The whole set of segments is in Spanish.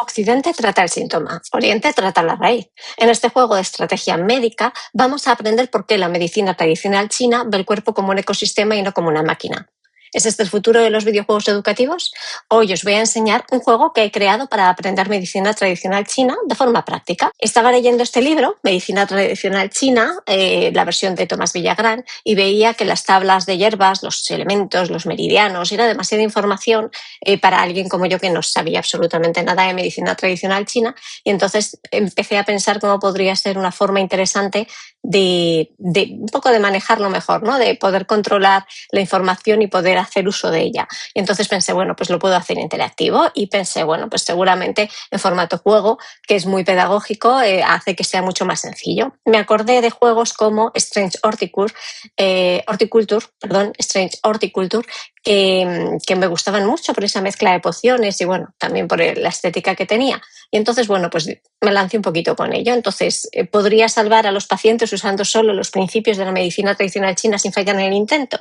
Occidente trata el síntoma, Oriente trata la raíz. En este juego de estrategia médica vamos a aprender por qué la medicina tradicional china ve el cuerpo como un ecosistema y no como una máquina. ¿Es este el futuro de los videojuegos educativos? Hoy os voy a enseñar un juego que he creado para aprender medicina tradicional china de forma práctica. Estaba leyendo este libro, Medicina Tradicional China, la versión de Tomás Villagrán, y veía que las tablas de hierbas, los elementos, los meridianos, era demasiada información para alguien como yo que no sabía absolutamente nada de medicina tradicional china, y entonces empecé a pensar cómo podría ser una forma interesante de un poco de manejarlo mejor, ¿no? De poder controlar la información y poder hacer uso de ella. Y entonces pensé, bueno, pues lo puedo hacer interactivo, y pensé, bueno, pues seguramente en formato juego, que es muy pedagógico, hace que sea mucho más sencillo. Me acordé de juegos como Strange Strange Horticulture, que me gustaban mucho por esa mezcla de pociones y bueno, también por la estética que tenía. Y entonces, bueno, pues me lancé un poquito con ello. Entonces, ¿podría salvar a los pacientes usando solo los principios de la medicina tradicional china sin fallar en el intento?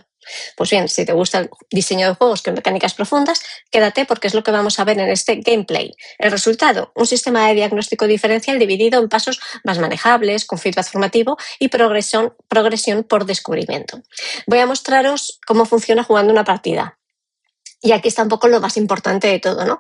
Pues bien, si te gusta el diseño de juegos con mecánicas profundas, quédate porque es lo que vamos a ver en este gameplay. El resultado, un sistema de diagnóstico diferencial dividido en pasos más manejables, con feedback formativo y progresión por descubrimiento. Voy a mostraros cómo funciona jugando una partida. Y aquí está un poco lo más importante de todo, ¿no?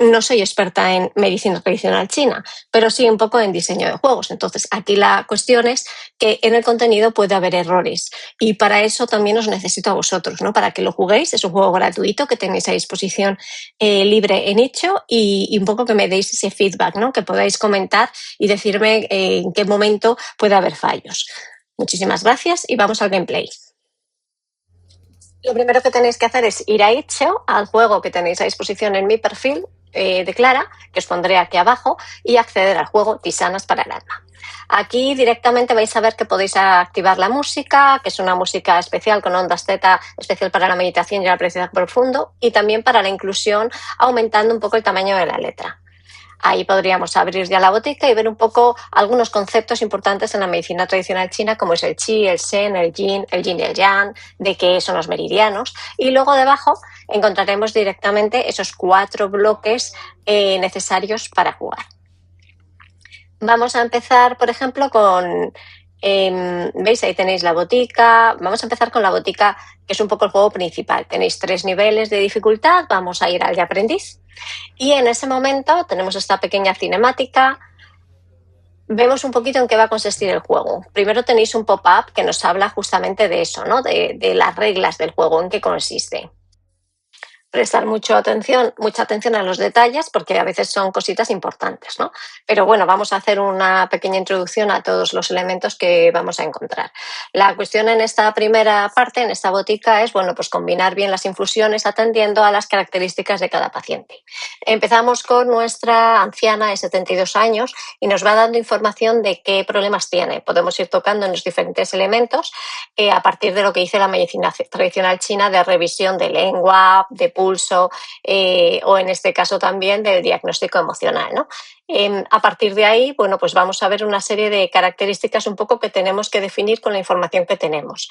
No soy experta en medicina tradicional china, pero sí un poco en diseño de juegos. Entonces, aquí la cuestión es que en el contenido puede haber errores. Y para eso también os necesito a vosotros, ¿no? Para que lo juguéis. Es un juego gratuito que tenéis a disposición libre en Itch.io y un poco que me deis ese feedback, ¿no? Que podáis comentar y decirme en qué momento puede haber fallos. Muchísimas gracias y vamos al gameplay. Lo primero que tenéis que hacer es ir a Itch.io, al juego que tenéis a disposición en mi perfil de Clara, que os pondré aquí abajo, y acceder al juego Tisanas para el alma. Aquí directamente vais a ver que podéis activar la música, que es una música especial con ondas theta, especial para la meditación y el aprendizaje profundo, y también para la inclusión, aumentando un poco el tamaño de la letra. Ahí podríamos abrir ya la botica y ver un poco algunos conceptos importantes en la medicina tradicional china, como es el qi, el shen, el yin y el yang, de qué son los meridianos. Y luego debajo encontraremos directamente esos 4 bloques necesarios para jugar. Vamos a empezar, por ejemplo, con... ¿veis? Ahí tenéis la botica. Vamos a empezar con la botica, que es un poco el juego principal. Tenéis 3 niveles de dificultad. Vamos a ir al de aprendiz. Y en ese momento tenemos esta pequeña cinemática. Vemos un poquito en qué va a consistir el juego. Primero tenéis un pop-up que nos habla justamente de eso, ¿no? De las reglas del juego, en qué consiste. Prestar mucha atención a los detalles porque a veces son cositas importantes, ¿no? Pero bueno, vamos a hacer una pequeña introducción a todos los elementos que vamos a encontrar. La cuestión en esta primera parte, en esta botica, es, bueno, pues combinar bien las infusiones atendiendo a las características de cada paciente. Empezamos con nuestra anciana de 72 años y nos va dando información de qué problemas tiene. Podemos ir tocando en los diferentes elementos a partir de lo que dice la medicina tradicional china de revisión de lengua, de pulso o en este caso también del diagnóstico emocional, ¿no? A partir de ahí, bueno, pues vamos a ver una serie de características un poco que tenemos que definir con la información que tenemos.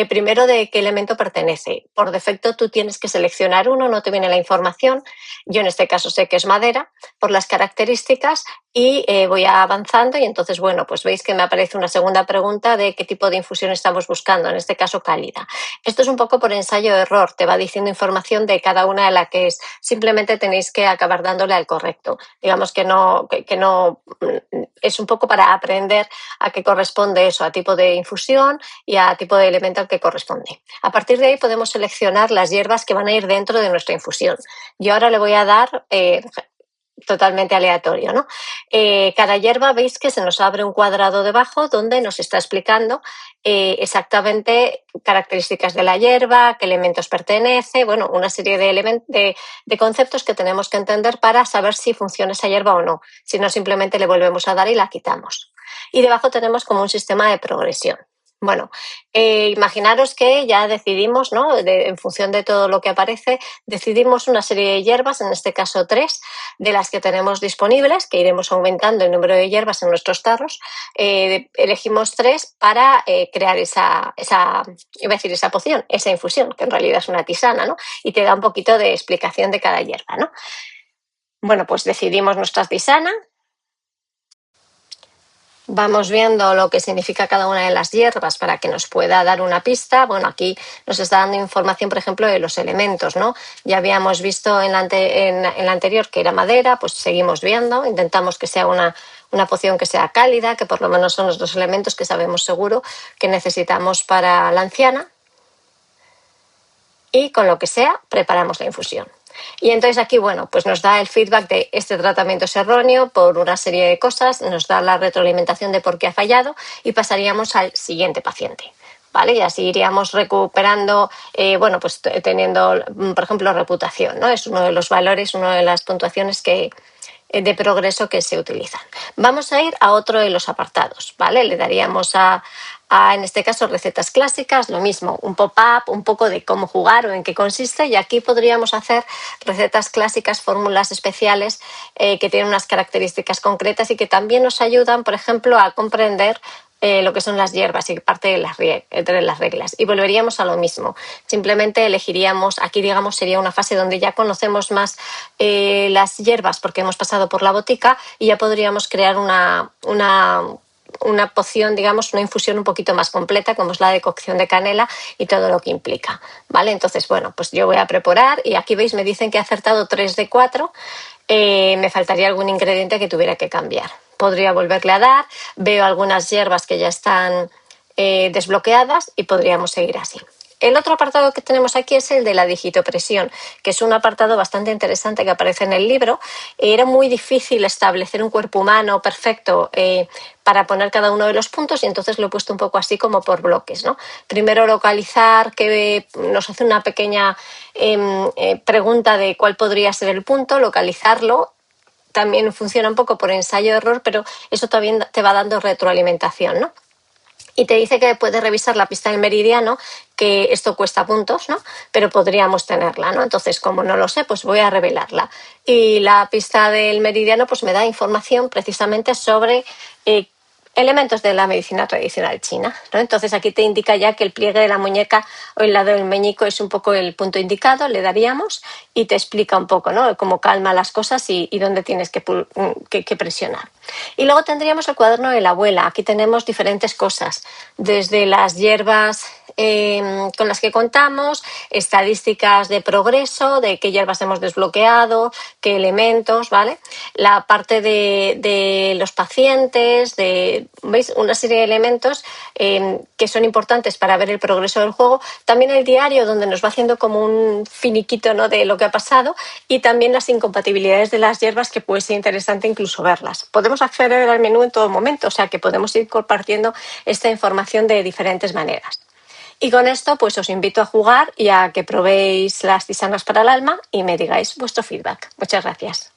Primero, de qué elemento pertenece. Por defecto tú tienes que seleccionar uno, no te viene la información. Yo en este caso sé que es madera por las características y voy avanzando y entonces, bueno, pues veis que me aparece una segunda pregunta de qué tipo de infusión estamos buscando, en este caso cálida. Esto es un poco por ensayo-error, te va diciendo información de cada una de las que es. Simplemente tenéis que acabar dándole al correcto. Digamos que no es un poco para aprender a qué corresponde eso, a tipo de infusión y a tipo de elemento al que corresponde. A partir de ahí podemos seleccionar las hierbas que van a ir dentro de nuestra infusión. Yo ahora le voy a dar totalmente aleatorio, ¿no? Cada hierba, veis que se nos abre un cuadrado debajo donde nos está explicando exactamente características de la hierba, qué elementos pertenece, bueno, una serie de conceptos que tenemos que entender para saber si funciona esa hierba o no. Si no, simplemente le volvemos a dar y la quitamos. Y debajo tenemos como un sistema de progresión. Bueno, imaginaros que ya decidimos, ¿no? En función de todo lo que aparece, decidimos una serie de hierbas, en este caso 3, de las que tenemos disponibles, que iremos aumentando el número de hierbas en nuestros tarros. Elegimos 3 para crear esa poción, esa infusión, que en realidad es una tisana, ¿no? Y te da un poquito de explicación de cada hierba, ¿no? Bueno, pues decidimos nuestra tisana. Vamos viendo lo que significa cada una de las hierbas para que nos pueda dar una pista. Bueno, aquí nos está dando información, por ejemplo, de los elementos, ¿no? Ya habíamos visto en la anterior que era madera, pues seguimos viendo. Intentamos que sea una poción que sea cálida, que por lo menos son los dos elementos que sabemos seguro que necesitamos para la anciana. Y con lo que sea, preparamos la infusión. Y entonces aquí, bueno, pues nos da el feedback de este tratamiento es erróneo por una serie de cosas, nos da la retroalimentación de por qué ha fallado y pasaríamos al siguiente paciente. ¿Vale? Y así iríamos recuperando, bueno, pues teniendo, por ejemplo, reputación, ¿no? Es uno de los valores, una de las puntuaciones de progreso que se utilizan. Vamos a ir a otro de los apartados, ¿vale? Le daríamos en este caso, recetas clásicas, lo mismo, un pop-up, un poco de cómo jugar o en qué consiste, y aquí podríamos hacer recetas clásicas, fórmulas especiales que tienen unas características concretas y que también nos ayudan, por ejemplo, a comprender lo que son las hierbas y parte de las reglas. Y volveríamos a lo mismo. Simplemente elegiríamos, aquí digamos sería una fase donde ya conocemos más las hierbas porque hemos pasado por la botica y ya podríamos crear una poción, digamos, una infusión un poquito más completa, como es la decocción de canela y todo lo que implica, ¿vale? Entonces, bueno, pues yo voy a preparar y aquí veis, me dicen que he acertado 3 de 4, me faltaría algún ingrediente que tuviera que cambiar. Podría volverle a dar, veo algunas hierbas que ya están desbloqueadas y podríamos seguir así. El otro apartado que tenemos aquí es el de la digitopresión, que es un apartado bastante interesante que aparece en el libro. Era muy difícil establecer un cuerpo humano perfecto para poner cada uno de los puntos y entonces lo he puesto un poco así como por bloques, ¿no? Primero localizar, que nos hace una pequeña pregunta de cuál podría ser el punto, localizarlo. También funciona un poco por ensayo-error, pero eso también te va dando retroalimentación, ¿no? Y te dice que puedes revisar la pista del meridiano, que esto cuesta puntos, ¿no? Pero podríamos tenerla, ¿no? Entonces, como no lo sé, pues voy a revelarla. Y la pista del meridiano pues me da información precisamente sobre elementos de la medicina tradicional china, ¿no? Entonces aquí te indica ya que el pliegue de la muñeca o el lado del meñico es un poco el punto indicado, le daríamos y te explica un poco, ¿no? Cómo calma las cosas y dónde tienes que presionar. Y luego tendríamos el cuaderno de la abuela. Aquí tenemos diferentes cosas, desde las hierbas con las que contamos, estadísticas de progreso, de qué hierbas hemos desbloqueado, qué elementos, ¿vale? La parte de los pacientes, ¿veis? Una serie de elementos que son importantes para ver el progreso del juego. También el diario, donde nos va haciendo como un finiquito, ¿no? De lo que ha pasado, y también las incompatibilidades de las hierbas, que puede ser interesante incluso verlas. Podemos acceder al menú en todo momento, o sea que podemos ir compartiendo esta información de diferentes maneras. Y con esto pues os invito a jugar y a que probéis las tisanas para el alma y me digáis vuestro feedback. Muchas gracias.